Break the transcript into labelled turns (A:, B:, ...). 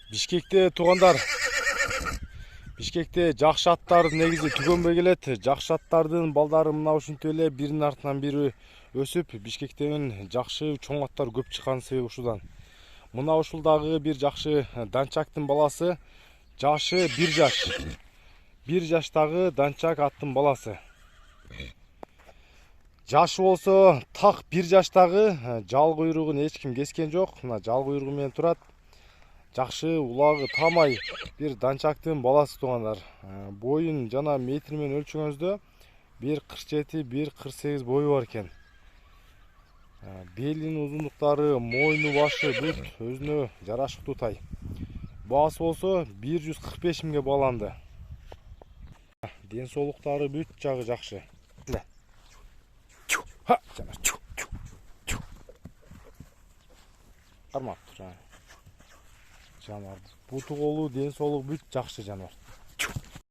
A: Бишкекте туугандар, Бишкекте жакшы аттар негизи түгөнбөй келет. Жакшы аттардын балдары мына ушинтип эле биринин артынан бири өсүп, Бишкектен жакшы чоң аттар көп чыккан себеби ушудан. Мына ушул дагы бир жакшы данчактын баласы, жашы 1 жаш. 1 жаштагы данчак аттын баласы. Жашы болсо так 1 жаштагы, жал куйругун эч ким кескен жок. Мына жал куйругу менен турат. Жакшы улагы тамай бир данчактын баласы туугандар. Боюн жана метр менен өлчөгөнүздө 1,47, 1,48 бою бар экен. Белинин узундуктары, мойну башы бүт өзүнө жарашыктуу тай. Баасы болсо 145 миңге бааланды. Ден соолуктары бүт жагы жакшы. Кармап тур. Жанар буту колу, ден соолугу бүт жакшы жанар.